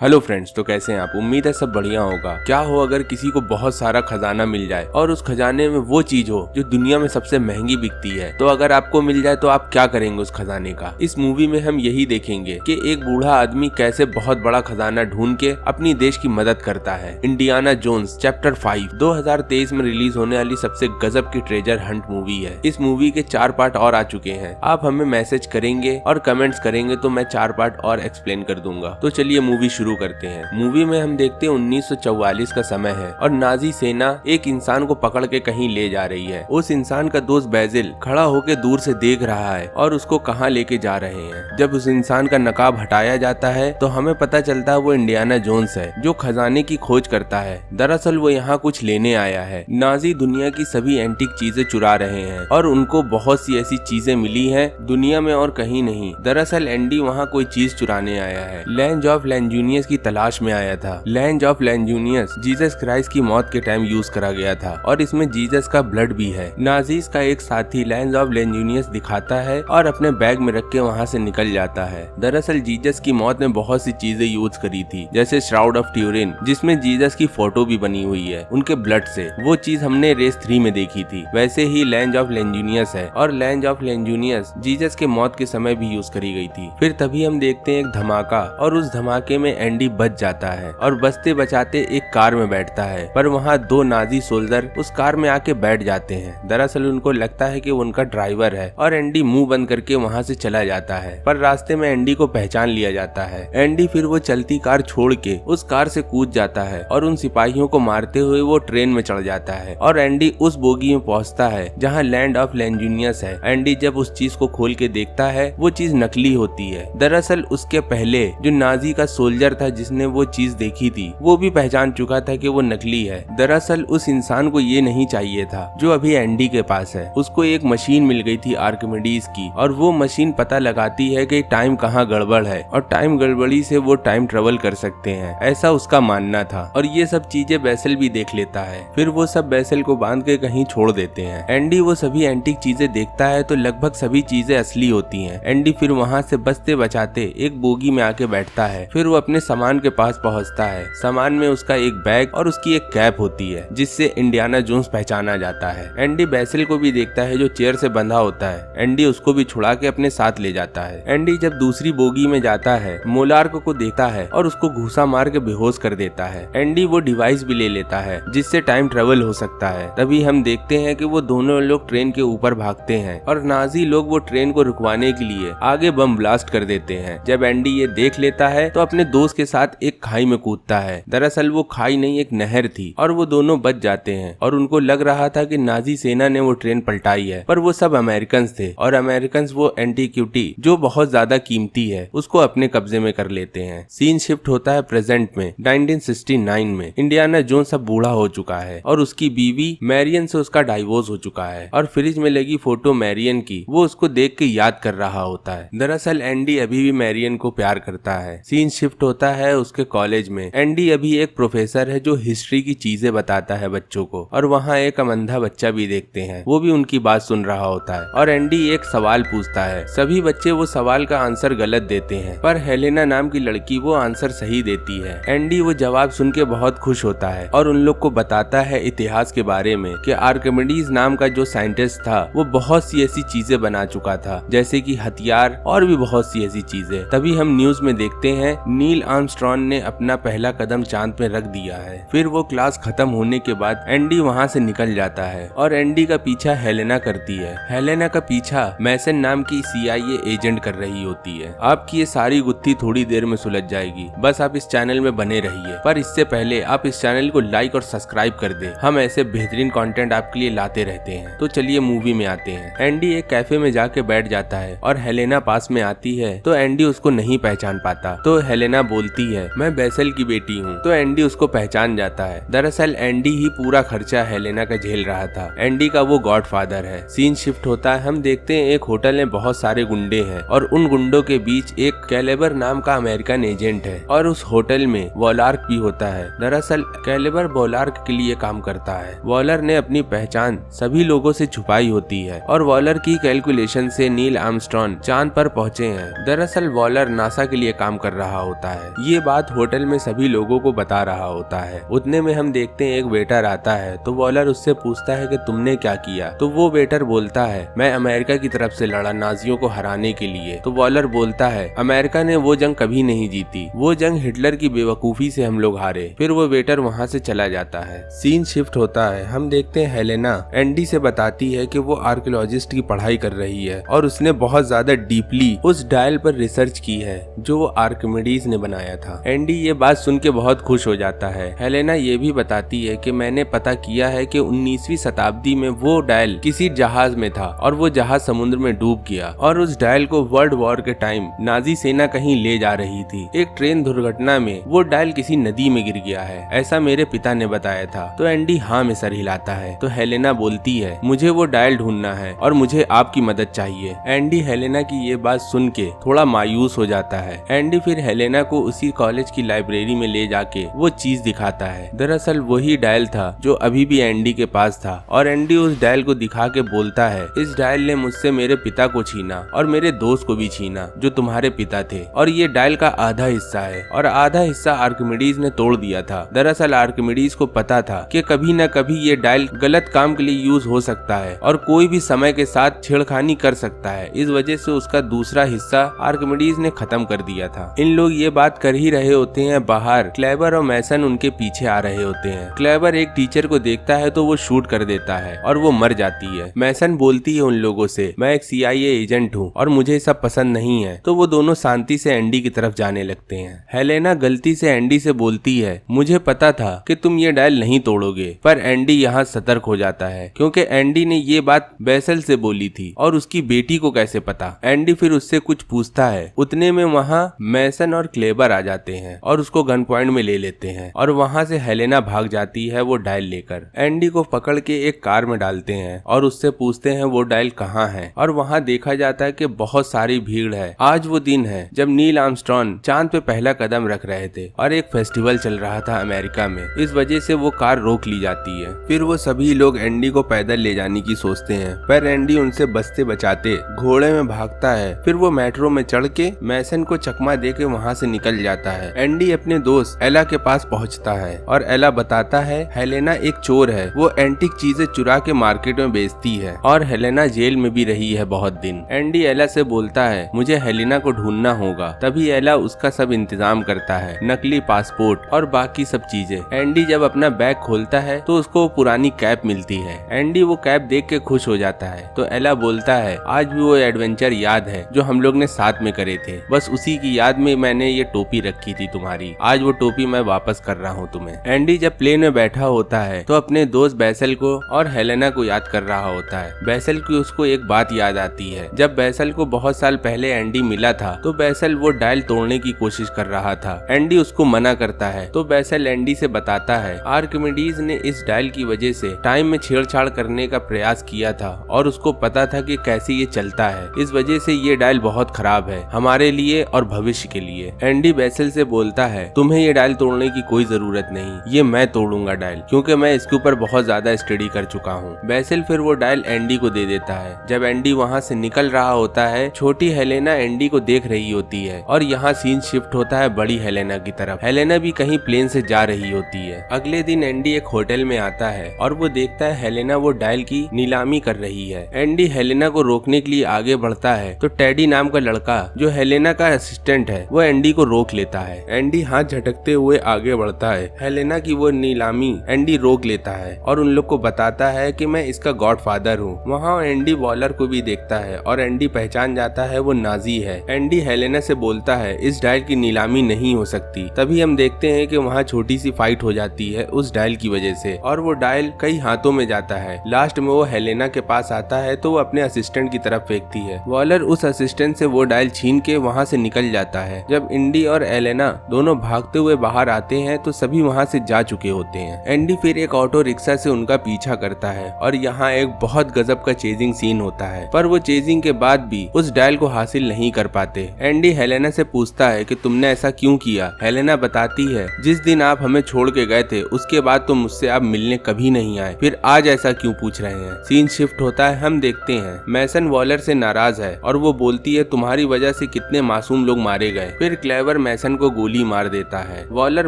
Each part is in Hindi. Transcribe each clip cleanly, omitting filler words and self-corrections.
हेलो फ्रेंड्स, तो कैसे हैं आप। उम्मीद है सब बढ़िया होगा। क्या हो अगर किसी को बहुत सारा खजाना मिल जाए और उस खजाने में वो चीज हो जो दुनिया में सबसे महंगी बिकती है, तो अगर आपको मिल जाए तो आप क्या करेंगे उस खजाने का। इस मूवी में हम यही देखेंगे कि एक बूढ़ा आदमी कैसे बहुत बड़ा खजाना ढूंढ के अपनी देश की मदद करता है। इंडियाना जोन्स चैप्टर 5 2023 में रिलीज होने वाली सबसे गजब की ट्रेजर हंट मूवी है। इस मूवी के 4 पार्ट और आ चुके हैं। आप हमें मैसेज करेंगे और कमेंट्स करेंगे तो मैं 4 पार्ट और एक्सप्लेन कर दूंगा। तो चलिए मूवी शुरू करते हैं। मूवी में हम देखते हैं 1944 का समय है और नाजी सेना एक इंसान को पकड़ के कहीं ले जा रही है। उस इंसान का दोस्त बेजिल खड़ा होकर दूर से देख रहा है और उसको कहां लेके जा रहे हैं। जब उस इंसान का नकाब हटाया जाता है तो हमें पता चलता है वो इंडियाना जोन्स है जो खजाने की खोज करता है। दरअसल वो यहाँ कुछ लेने आया है। नाजी दुनिया की सभी एंटीक चीजें चुरा रहे हैं और उनको बहुत सी ऐसी चीजें मिली है दुनिया में और कहीं नहीं। दरअसल एंडी वहाँ कोई चीज चुराने आया है। लैंज ऑफ लेंजूनियस की तलाश में आया था। लैंज ऑफ लेंजूनियस जीसस क्राइस्ट की मौत के टाइम यूज करा गया था और इसमें जीसस का ब्लड भी है। नाजीज का एक साथी लैंज ऑफ लेंजूनियस दिखाता है और अपने बैग में रख के वहाँ से निकल जाता है। दरअसल जीसस की मौत ने बहुत सी चीजें यूज करी थी, जैसे श्राउड ऑफ ट्यूरिन जिसमें जीसस की फोटो भी बनी हुई है उनके ब्लड से। वो चीज हमने रेस 3 में देखी थी। वैसे ही लैंज ऑफ लेंजूनियस है और लैंज ऑफ लेंजूनियस जीसस के मौत के समय भी यूज करी गई थी। फिर तभी हम देखते हैं एक धमाका और उस धमाके में एंडी बच जाता है और बचते बचाते एक कार में बैठता है, पर वहाँ 2 नाजी सोल्जर उस कार में आके बैठ जाते हैं। दरअसल उनको लगता है कि वो उनका ड्राइवर है और एंडी मुंह बंद करके वहाँ से चला जाता है, पर रास्ते में एंडी को पहचान लिया जाता है। एंडी फिर वो चलती कार छोड़ के उस कार से कूद जाता है और उन सिपाहियों को मारते हुए वो ट्रेन में चढ़ जाता है और एंडी उस बोगी में पहुँचता है जहाँ लैंड ऑफ लेंजूनियस है। एंडी जब उस चीज को खोल के देखता है वो चीज नकली होती है। दरअसल उसके पहले जो नाजी का सोल्जर था जिसने वो चीज देखी थी वो भी पहचान चुका था कि वो नकली है। दरअसल उस इंसान को ये नहीं चाहिए था जो अभी एंडी के पास है। उसको एक मशीन मिल गई थी आर्किमिडीज की और वो मशीन पता लगाती है कि टाइम कहाँ गड़बड़ है और टाइम गड़बड़ी से वो टाइम ट्रेवल कर सकते हैं, ऐसा उसका मानना था। और ये सब चीजें बेसल भी देख लेता है। फिर वो सब बेसल को बांध के कहीं छोड़ देते हैं। एंडी वो सभी एंटीक चीजें देखता है तो लगभग सभी चीजें असली होती हैं। एंडी फिर वहाँ से बचते बचाते एक बोगी में आके बैठता है। फिर वो अपने सामान के पास पहुँचता है। सामान में उसका एक बैग और उसकी एक कैप होती है जिससे इंडियाना जोन्स पहचाना जाता है। एंडी बेसिल को भी देखता है जो चेयर से बंधा होता है। एंडी उसको भी छुड़ा के अपने साथ ले जाता है। एंडी जब दूसरी बोगी में जाता है मोलार्क को देखता है और उसको घूसा मार के बेहोश कर देता है। एंडी वो डिवाइस भी ले लेता है जिससे टाइम ट्रेवल हो सकता है। तभी हम देखते हैं कि वो दोनों लोग ट्रेन के ऊपर भागते हैं और नाजी लोग वो ट्रेन को रुकवाने के लिए आगे बम ब्लास्ट कर देते हैं। जब एंडी ये देख लेता है तो अपने दोस्त के साथ एक खाई में कूदता है। दरअसल वो खाई नहीं एक नहर थी और वो दोनों बच जाते हैं और उनको लग रहा था कि नाजी सेना ने वो ट्रेन पलटाई है, पर वो सब अमेरिकन थे और अमेरिकन वो एंटीक्यूटी जो बहुत ज्यादा कीमती है उसको अपने कब्जे में कर लेते हैं। सीन शिफ्ट होता है प्रेजेंट में 1969 में। इंडियाना जोन्स अब बूढ़ा हो चुका है और उसकी बीवी मैरियन से उसका डाइवोर्स हो चुका है और फ्रिज में लगी फोटो मैरियन की वो उसको देख के याद कर रहा होता है। दरअसल एंडी अभी भी मैरियन को प्यार करता है। सीन शिफ्ट होता है उसके कॉलेज में। एंडी अभी एक प्रोफेसर है जो हिस्ट्री की चीजें बताता है बच्चों को और वहाँ एक अंधा बच्चा भी देखते हैं, वो भी उनकी बात सुन रहा होता है और एंडी एक सवाल पूछता है। सभी बच्चे वो सवाल का आंसर गलत देते हैं, पर हेलेना नाम की लड़की वो आंसर सही देती है। एंडी वो जवाब सुन के बहुत खुश होता है और उन लोग को बताता है इतिहास के बारे में कि आर्किमिडीज नाम का जो साइंटिस्ट था वो बहुत सी ऐसी चीजें बना चुका था, जैसे कि हथियार और भी बहुत सी ऐसी चीजें। तभी हम न्यूज में देखते हैं नील आर्मस्ट्रॉन्ग ने अपना पहला कदम चांद पे रख दिया है। फिर वो क्लास खत्म होने के बाद एंडी वहाँ से निकल जाता है और एंडी का पीछा हेलेना करती है। हेलेना का पीछा मैसन नाम की CIA एजेंट कर रही होती है। आपकी ये सारी गुत्थी थोड़ी देर में सुलझ जाएगी, बस आप इस चैनल में बने रहिए। पर इससे पहले आप इस चैनल को लाइक और सब्सक्राइब कर दे, हम ऐसे बेहतरीन कंटेंट आपके लिए लाते रहते हैं। तो चलिए मूवी में आते हैं। एंडी एक कैफे में जाके बैठ जाता है और हेलेना पास में आती है तो एंडी उसको नहीं पहचान पाता। तो हेलेना बोलती है मैं बेसल की बेटी हूँ, तो एंडी उसको पहचान जाता है। दरअसल एंडी ही पूरा खर्चा हेलेना का झेल रहा था। एंडी का वो गॉडफादर है। सीन शिफ्ट होता है, हम देखते हैं एक होटल में बहुत सारे गुंडे हैं और उन गुंडों के बीच एक कैलेबर नाम का अमेरिकन एजेंट है और उस होटल में वॉलार्क भी होता है। दरअसल कैलेबर वॉलार्क के लिए काम करता है। वॉलर ने अपनी पहचान सभी लोगों से छुपाई होती है और वॉलर की कैलकुलेशन से नील आर्मस्ट्रॉन्ग चांद पर पहुंचे हैं। दरअसल वॉलर नासा के लिए काम कर रहा होता है है। ये बात होटल में सभी लोगों को बता रहा होता है। उतने में हम देखते हैं एक वेटर आता है तो वॉलर उससे पूछता है कि तुमने क्या किया। तो वो वेटर बोलता है मैं अमेरिका की तरफ से लड़ा नाजियों को हराने के लिए। तो वॉलर बोलता है अमेरिका ने वो जंग कभी नहीं जीती, वो जंग हिटलर की बेवकूफी से हम लोग हारे। फिर वो वेटर वहाँ से चला जाता है। सीन शिफ्ट होता है। हम देखते हैं हेलेना एंडी से बताती है कि वो आर्कियोलॉजिस्ट की पढ़ाई कर रही है और उसने बहुत ज्यादा डीपली उस डायल पर रिसर्च की है जो वो आर्किमिडीज ने बनाया था। एंडी ये बात सुन के बहुत खुश हो जाता है। हेलेना ये भी बताती है कि मैंने पता किया है कि 19वीं शताब्दी में वो डायल किसी जहाज में था और वो जहाज समुद्र में डूब गया और उस डायल को वर्ल्ड वॉर के टाइम नाजी सेना कहीं ले जा रही थी। एक ट्रेन दुर्घटना में वो डायल किसी नदी में गिर गया है, ऐसा मेरे पिता ने बताया था। तो एंडी हाँ में सर हिलाता है। तो हेलेना बोलती है मुझे वो डायल ढूंढना है और मुझे आपकी मदद चाहिए। एंडी हेलेना की ये बात सुन के थोड़ा मायूस हो जाता है। एंडी फिर हेलेना को उसी कॉलेज की लाइब्रेरी में ले जाके वो चीज दिखाता है। दरअसल वही डायल था जो अभी भी एंडी के पास था और एंडी उस डायल को दिखा के बोलता है इस डायल ने मुझसे मेरे पिता को छीना और मेरे दोस्त को भी छीना जो तुम्हारे पिता थे, और ये डायल का आधा हिस्सा है और आधा हिस्सा आर्किमिडीज ने तोड़ दिया था। दरअसल आर्किमिडीज को पता था कि कभी न कभी ये डायल गलत काम के लिए यूज हो सकता है और कोई भी समय के साथ छेड़खानी कर सकता है। इस वजह से उसका दूसरा हिस्सा आर्किमिडीज ने खत्म कर दिया था। इन लोग ये बात कर ही रहे होते हैं, बाहर क्लेवर और मैसन उनके पीछे आ रहे होते हैं। क्लेवर एक टीचर को देखता है तो वो शूट कर देता है और वो मर जाती है। मैसन बोलती है उन लोगों से मैं एक CIA एजेंट हूँ और मुझे सब पसंद नहीं है। तो वो दोनों शांति से एंडी की तरफ जाने लगते हैं। हेलेना गलती से एंडी से बोलती है मुझे पता था कि तुम ये डायल नहीं तोड़ोगे, पर एंडी यहाँ सतर्क हो जाता है क्योंकि एंडी ने ये बात बैसल से बोली थी और उसकी बेटी को कैसे पता। एंडी फिर उससे कुछ पूछता है। उतने में वहाँ मैसन और क्लेबर आ जाते हैं और उसको गन पॉइंट में ले लेते हैं और वहाँ से हेलेना भाग जाती है वो डायल लेकर। एंडी को पकड़ के एक कार में डालते हैं और उससे पूछते हैं वो डायल कहाँ है, और वहाँ देखा जाता है कि बहुत सारी भीड़ है। आज वो दिन है जब नील आर्मस्ट्रॉन्ग चांद पे पहला कदम रख रहे थे और एक फेस्टिवल चल रहा था अमेरिका में। इस वजह से वो कार रोक ली जाती है। फिर वो सभी लोग एंडी को पैदल ले जाने की सोचते हैं, पर एंडी उनसे बचते बचाते घोड़े में भागता है। फिर वो मेट्रो में चढ़ के मैसन को चकमा दे के वहाँ से निकल जाता है। एंडी अपने दोस्त एला के पास पहुँचता है और एला बताता है हेलेना एक चोर है, वो एंटीक चीजें चुरा के मार्केट में बेचती है और हेलेना जेल में भी रही है बहुत दिन। एंडी एला से बोलता है मुझे हेलेना को ढूंढना होगा। तभी एला उसका सब इंतजाम करता है, नकली पासपोर्ट और बाकी सब चीजें। एंडी जब अपना बैग खोलता है तो उसको पुरानी कैप मिलती है। एंडी वो कैप देख के खुश हो जाता है। तो एला बोलता है आज भी वो एडवेंचर याद है जो हम लोग ने साथ में करे थे, बस उसी की याद में मैंने ये टोपी रखी थी तुम्हारी, आज वो टोपी मैं वापस कर रहा हूँ तुम्हें। एंडी जब प्लेन में बैठा होता है तो अपने दोस्त बैसल को और हेलेना को याद कर रहा होता है। बैसल की उसको एक बात याद आती है। जब बैसल को बहुत साल पहले एंडी मिला था तो बैसल वो डायल तोड़ने की कोशिश कर रहा था। एंडी उसको मना करता है तो बैसल एंडी से बताता है आर्किमिडीज ने इस डायल की वजह से टाइम में छेड़छाड़ करने का प्रयास किया था और उसको पता था कि कैसे ये चलता है। इस वजह से ये डायल बहुत खराब है हमारे लिए और भविष्य के लिए। एंडी बैसल से बोलता है तुम्हें ये डायल तोड़ने की कोई जरूरत नहीं, ये मैं तोड़ूंगा डायल, क्योंकि मैं इसके ऊपर बहुत ज्यादा स्टडी कर चुका हूँ। बैसल फिर वो डायल एंडी को दे देता है। जब एंडी वहाँ से निकल रहा होता है छोटी हेलेना एंडी को देख रही होती है और यहाँ सीन शिफ्ट होता है बड़ी हेलेना की तरफ। हेलेना भी कहीं प्लेन से जा रही होती है। अगले दिन एंडी एक होटल में आता है और वो देखता है हेलेना वो डायल की नीलामी कर रही है। एंडी हेलेना को रोकने के लिए आगे बढ़ता है तो टेडी नाम का लड़का जो हेलेना का असिस्टेंट है वो एंडी को रोक लेता है। एंडी हाथ झटकते हुए आगे बढ़ता है। हेलेना की वो नीलामी एंडी रोक लेता है और उन लोग को बताता है कि मैं इसका गॉडफादर हूँ। वहाँ एंडी वॉलर को भी देखता है और एंडी पहचान जाता है वो नाजी है। एंडी हेलेना से बोलता है इस डायल की नीलामी नहीं हो सकती। तभी हम देखते हैं कि वहाँ छोटी सी फाइट हो जाती है उस डायल की वजह से और वो डायल कई हाथों में जाता है। लास्ट में वो हेलेना के पास आता है तो वो अपने असिस्टेंट की तरफ फेंकती है। वॉलर उस असिस्टेंट से वो डायल छीन के वहाँ से निकल जाता है। जब एंडी और हेलेना दोनों भागते हुए बाहर आते हैं तो सभी वहाँ से जा चुके होते हैं। एंडी फिर एक ऑटो रिक्शा से उनका पीछा करता है और यहाँ एक बहुत गजब का चेजिंग सीन होता है, पर वो चेजिंग के बाद भी उस डायल को हासिल नहीं कर पाते। एंडी हेलेना से पूछता है कि तुमने ऐसा क्यों किया। हेलेना बताती है जिस दिन आप हमें छोड़ के गए थे उसके बाद तो मुझसे आप मिलने कभी नहीं आए, फिर आज ऐसा क्यों पूछ रहे हैं। सीन शिफ्ट होता है। हम देखते हैं मैसन वॉलर से नाराज है और वो बोलती है तुम्हारी वजह से कितने मासूम लोग मारे गए। फिर क्लेवर वॉलर मैसन को गोली मार देता है। वॉलर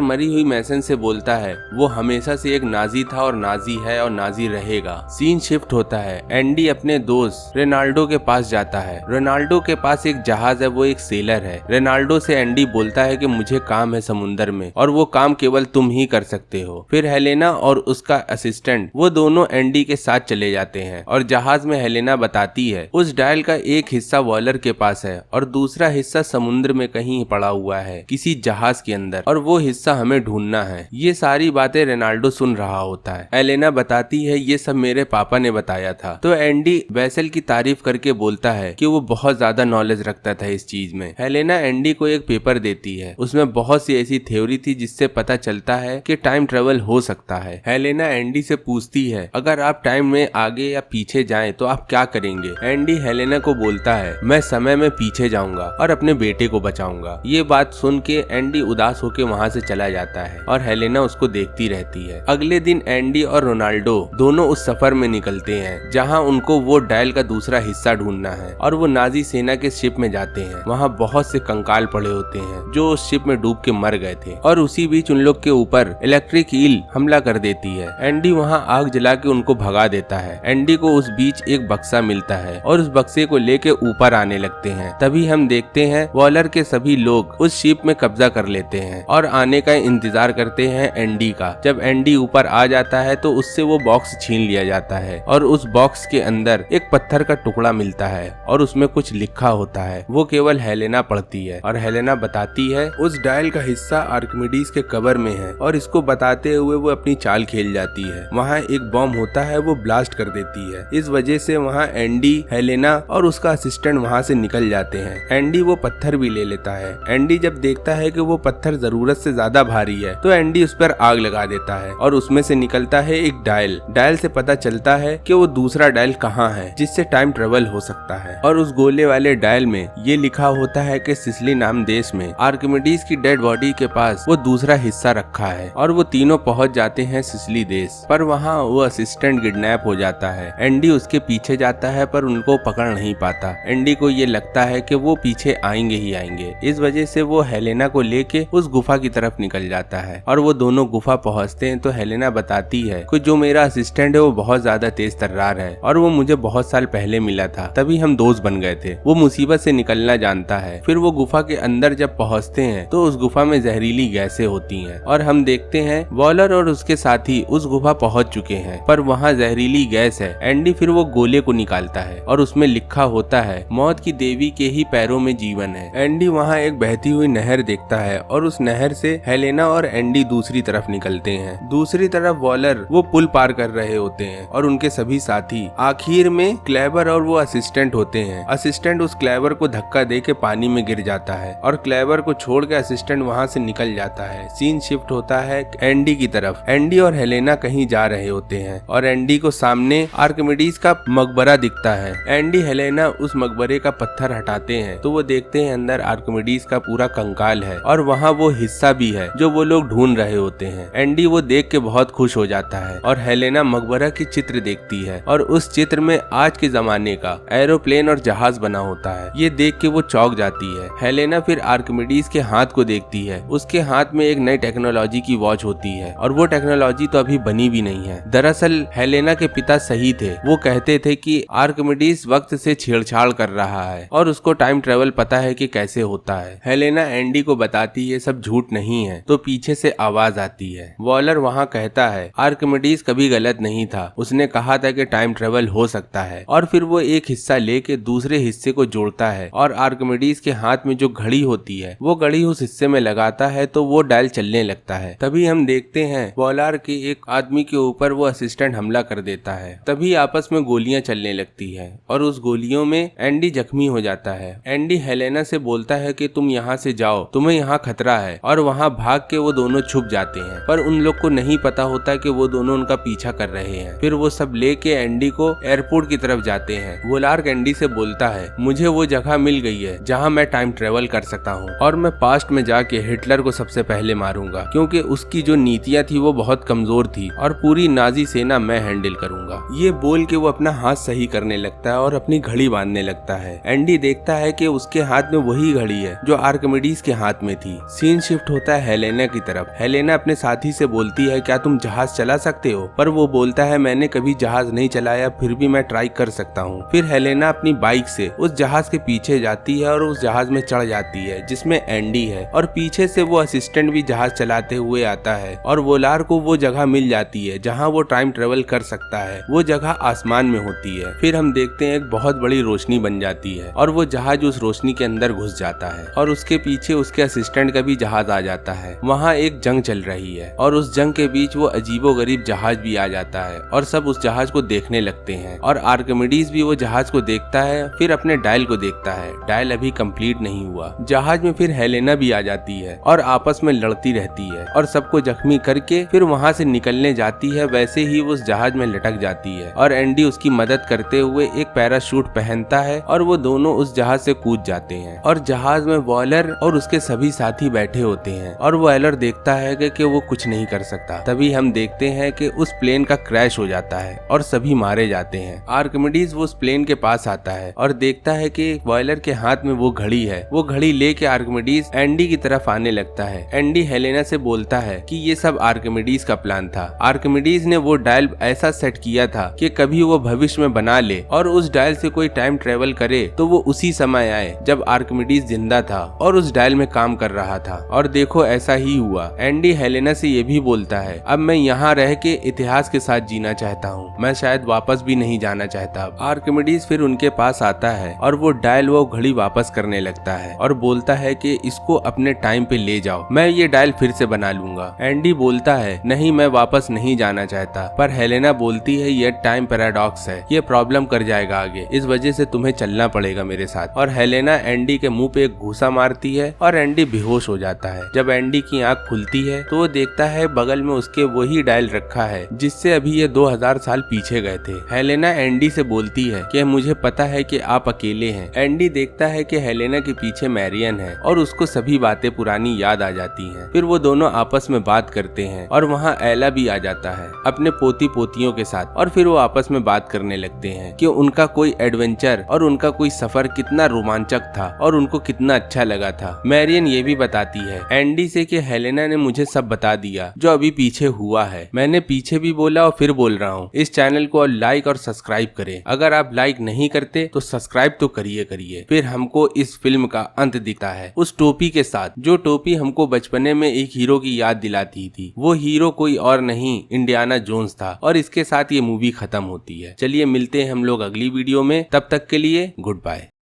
मरी हुई मैसन से बोलता है वो हमेशा से एक नाजी था और नाजी है और नाजी रहेगा। सीन शिफ्ट होता है। एंडी अपने दोस्त रेनाल्डो के पास जाता है। रेनाल्डो के पास एक जहाज है, वो एक सेलर है। रेनाल्डो से एंडी बोलता है कि मुझे काम है समुंदर में और वो काम केवल तुम ही कर सकते हो। फिर हेलेना और उसका असिस्टेंट वो दोनों एंडी के साथ चले जाते हैं और जहाज में हेलेना बताती है उस डायल का एक हिस्सा वॉलर के पास है और दूसरा हिस्सा समुद्र में कहीं पड़ा हुआ है किसी जहाज के अंदर और वो हिस्सा हमें ढूंढना है। ये सारी बातें रेनाल्डो सुन रहा होता है। हेलेना बताती है ये सब मेरे पापा ने बताया था। तो एंडी वेसल की तारीफ करके बोलता है कि वो बहुत ज्यादा नॉलेज रखता था इस चीज में। हेलेना एंडी को एक पेपर देती है, उसमें बहुत सी ऐसी थ्योरी थी जिससे पता चलता है कि टाइम ट्रेवल हो सकता है। हेलेना एंडी से पूछती है अगर आप टाइम में आगे या पीछे जाएं तो आप क्या करेंगे। एंडी हेलेना को बोलता है मैं समय में पीछे जाऊंगा और अपने बेटे को बचाऊंगा। ये बात सुन के एंडी उदास होकर वहाँ से चला जाता है और हेलेना उसको देखती रहती है। अगले दिन एंडी और रोनाल्डो दोनों उस सफर में निकलते हैं जहाँ उनको वो डायल का दूसरा हिस्सा ढूंढना है और वो नाजी सेना के शिप में जाते हैं। वहाँ बहुत से कंकाल पड़े होते हैं जो उस शिप में डूब के मर गए थे और उसी बीच उन लोग के ऊपर इलेक्ट्रिक ईल हमला कर देती है। एंडी वहाँ आग जला के उनको भगा देता है। एंडी को उस बीच एक बक्सा मिलता है और उस बक्से को लेके ऊपर आने लगते हैं। तभी हम देखते हैं वॉलर के सभी लोग उस शिप में कब्जा कर लेते हैं और आने का इंतजार करते हैं एंडी का। जब एंडी ऊपर आ जाता है तो उससे वो बॉक्स छीन लिया जाता है और उस बॉक्स के अंदर एक पत्थर का टुकड़ा मिलता है और उसमें कुछ लिखा होता है। वो केवल हेलेना पढ़ती है और हेलेना बताती है उस डायल का हिस्सा आर्किमिडीज के कबर में है और इसको बताते हुए वो अपनी चाल खेल जाती है। वहाँ एक बॉम्ब होता है, वो ब्लास्ट कर देती है। इस वजह से वहाँ एंडी, हेलेना और उसका असिस्टेंट वहाँ से निकल जाते हैं। एंडी वो पत्थर भी ले लेता है। एंडी जब देखता है कि वो पत्थर जरूरत से ज्यादा भारी है तो एंडी उस पर आग लगा देता है और उसमें से निकलता है एक डायल। डायल से पता चलता है कि वो दूसरा डायल कहाँ है जिससे टाइम ट्रेवल हो सकता है और उस गोले वाले डायल में ये लिखा होता है कि सिसिली नाम देश में आर्किमिडीज की डेड बॉडी के पास वो दूसरा हिस्सा रखा है और वो तीनों पहुंच जाते हैं सिसिली देश। पर वहाँ वो असिस्टेंट किडनैप हो जाता है। एंडी उसके पीछे जाता है पर उनको पकड़ नहीं पाता। एंडी को ये लगता है कि वो पीछे आएंगे ही आएंगे। इस वजह से वो हेलेना को लेके उस गुफा की तरफ निकल जाता है और वो दोनों गुफा पहुंचते हैं तो हेलेना बताती है कि जो मेरा असिस्टेंट है वो बहुत ज्यादा तेज तर्रार है और वो मुझे बहुत साल पहले मिला था, तभी हम दोस्त बन गए थे। वो मुसीबत से निकलना जानता है। फिर वो गुफा के अंदर जब पहुंचते हैं तो उस गुफा में जहरीली गैसें होती हैं और हम देखते हैं वॉलर और उसके साथी उस गुफा पहुंच चुके हैं पर वहाँ जहरीली गैस है। एंडी फिर वो गोले को निकालता है और उसमें लिखा होता है मौत की देवी के ही पैरों में जीवन है। एंडी वहाँ एक बहती हुई नहर देखता है और उस नहर से हेलेना और एंडी दूसरी तरफ निकलते हैं। दूसरी तरफ वॉलर वो पुल पार कर रहे होते हैं और उनके सभी साथी। आखिर में क्लेवर और वो असिस्टेंट होते हैं। असिस्टेंट उस क्लेवर को धक्का दे के पानी में गिर जाता है और क्लेवर को छोड़ के असिस्टेंट वहाँ से निकल जाता है। सीन शिफ्ट होता है एंडी की तरफ। एंडी और हेलेना कहीं जा रहे होते हैं और एंडी को सामने आर्किमिडीज का मकबरा दिखता है। एंडी हेलेना उस मकबरे का पत्थर हटाते हैं तो वो देखते हैं अंदर आर्किमिडीज का पूरा कंकाल है और वहाँ वो हिस्सा भी है जो वो लोग ढूंढ रहे होते हैं। एंडी वो देख के बहुत खुश हो जाता है और हेलेना मकबरा की चित्र देखती है और उस चित्र में आज के जमाने का एरोप्लेन और जहाज बना होता है। ये देख के वो चौंक जाती है। हेलेना फिर आर्किमिडीज के हाथ को देखती है। उसके हाथ में एक नई टेक्नोलॉजी की वॉच होती है और वो टेक्नोलॉजी तो अभी बनी भी नहीं है। दरअसल हेलेना के पिता सही थे। वो कहते थे कि आर्किमिडीज वक्त से छेड़छाड़ कर रहा है और उसको टाइम ट्रेवल पता है कि कैसे होता है। हेलेना एंडी को बताती है सब झूठ नहीं है तो पीछे से आवाज आती है। वॉलर वहाँ कहता है आर्किमिडीज कभी गलत नहीं था, उसने कहा था कि टाइम ट्रेवल हो सकता है और फिर वो एक हिस्सा लेके दूसरे हिस्से को जोड़ता है और आर्किमिडीज के हाथ में जो घड़ी होती है वो घड़ी उस हिस्से में लगाता है तो वो डायल चलने लगता है। तभी हम देखते हैं वॉलर के एक आदमी के ऊपर वो असिस्टेंट हमला कर देता है। तभी आपस में गोलियां चलने लगती है और उस गोलियों में एंडी जख्मी हो जाता है। एंडी हेलेना से बोलता है कि तुम यहाँ से जाओ, तुम्हें यहाँ खतरा है और वहाँ भाग के वो दोनों छुप जाते हैं पर उन लोग को नहीं पता होता कि वो दोनों उनका पीछा कर रहे हैं। फिर वो सब लेके एंडी को एयरपोर्ट की तरफ जाते हैं। वोलार्क एंडी से बोलता है मुझे वो जगह मिल गई है जहाँ मैं टाइम ट्रेवल कर सकता हूँ और मैं पास्ट में जाके हिटलर को सबसे पहले मारूंगा क्योंकि उसकी जो नीतियाँ थी वो बहुत कमजोर थी और पूरी नाजी सेना मैं हैंडल करूंगा। ये बोल के वो अपना हाथ सही करने लगता है और अपनी घड़ी बांधने लगता है। एंडी देखता है कि उसके हाथ में वही घड़ी है जो आर्किमिडीज आर्किमिडीज के हाथ में थी। सीन शिफ्ट होता है हेलेना की तरफ। हेलेना अपने साथी से बोलती है क्या तुम जहाज चला सकते हो, पर वो बोलता है मैंने कभी जहाज नहीं चलाया, फिर भी मैं ट्राई कर सकता हूँ। फिर हेलेना अपनी बाइक से उस जहाज के पीछे जाती है और उस जहाज में चढ़ जाती है जिसमें एंडी है, और पीछे से वो असिस्टेंट भी जहाज चलाते हुए आता है और वोलार को वो जगह मिल जाती है जहाँ वो टाइम ट्रेवल कर सकता है। वो जगह आसमान में होती है। फिर हम देखते हैं एक बहुत बड़ी रोशनी बन जाती है और वो जहाज उस रोशनी के अंदर घुस जाता है और उसके पीछे उसके असिस्टेंट का भी जहाज आ जाता है। वहाँ एक जंग चल रही है और उस जंग के बीच वो अजीबोगरीब जहाज भी आ जाता है और सब उस जहाज को देखने लगते हैं और आर्किमिडीज भी वो जहाज को देखता है। फिर अपने डायल को देखता है, डायल अभी कंप्लीट नहीं हुआ। जहाज में फिर हेलेना भी आ जाती है और आपस में लड़ती रहती है और सबको जख्मी करके फिर वहाँ से निकलने जाती है। वैसे ही वो उस जहाज में लटक जाती है और एंडी उसकी मदद करते हुए एक पैराशूट पहनता है और वो दोनों उस जहाज से कूद जाते हैं और जहाज में वॉयलर और उसके सभी साथी बैठे होते हैं और वॉयलर देखता है कि वो कुछ नहीं कर सकता। तभी हम देखते हैं कि उस प्लेन का क्रैश हो जाता है और सभी मारे जाते हैं। आर्किमिडीज वो उस प्लेन के पास आता है और देखता है कि वॉयलर के हाथ में वो घड़ी है। वो घड़ी लेके आर्किमिडीज एंडी की तरफ आने लगता है। एंडी हेलेना से बोलता है कि ये सब आर्किमिडीज का प्लान था। आर्किमिडीज ने वो डायल ऐसा सेट किया था कि कभी वो भविष्य में बना ले और उस डायल से कोई टाइम ट्रेवल करे तो वो उसी समय आए जब आर्किमिडीज जिंदा था और उस डायल में काम कर रहा था। और देखो ऐसा ही हुआ। एंडी हेलेना से ये भी बोलता है अब मैं यहाँ रह के इतिहास के साथ जीना चाहता हूँ, मैं शायद वापस भी नहीं जाना चाहता। आर्किमिडीज फिर उनके पास आता है और वो डायल वो घड़ी वापस करने लगता है और बोलता है कि इसको अपने टाइम पे ले जाओ, मैं ये डायल फिर से बना लूंगा। एंडी बोलता है नहीं मैं वापस नहीं जाना चाहता, पर हेलेना बोलती है ये टाइम पैराडॉक्स है, ये प्रॉब्लम कर जाएगा आगे, इस वजह से तुम्हें चलना पड़ेगा मेरे साथ। और हेलेना एंडी के मुंह पे एक घूसा मारती है और एंडी बेहोश हो जाता है। जब एंडी की आंख खुलती है तो वो देखता है बगल में उसके वही डायल रखा है जिससे अभी ये 2000 साल पीछे गए थे। हेलेना एंडी से बोलती है कि मुझे पता है कि आप अकेले हैं। एंडी देखता है कि हेलेना के पीछे मैरियन है और उसको सभी बातें पुरानी याद आ जाती हैं। फिर वो दोनों आपस में बात करते हैं और वहाँ एला भी आ जाता है अपने पोती पोतियों के साथ और फिर वो आपस में बात करने लगते हैं कि उनका कोई एडवेंचर और उनका कोई सफर कितना रोमांचक था और उनको कितना अच्छा लगा था। मैरियन ये भी बताती है एंडी से कि हेलेना ने मुझे सब बता दिया जो अभी पीछे हुआ है। मैंने पीछे भी बोला और फिर बोल रहा हूँ, इस चैनल को लाइक और सब्सक्राइब करें। अगर आप लाइक नहीं करते तो सब्सक्राइब तो करिए। फिर हमको इस फिल्म का अंत दिखता है उस टोपी के साथ, जो टोपी हमको बचपने में एक हीरो की याद दिलाती थी। वो हीरो कोई और नहीं इंडियाना जोन्स था और इसके साथ ये मूवी खत्म होती है। चलिए मिलते हैं हम लोग अगली वीडियो में, तब तक के लिए गुड बाय।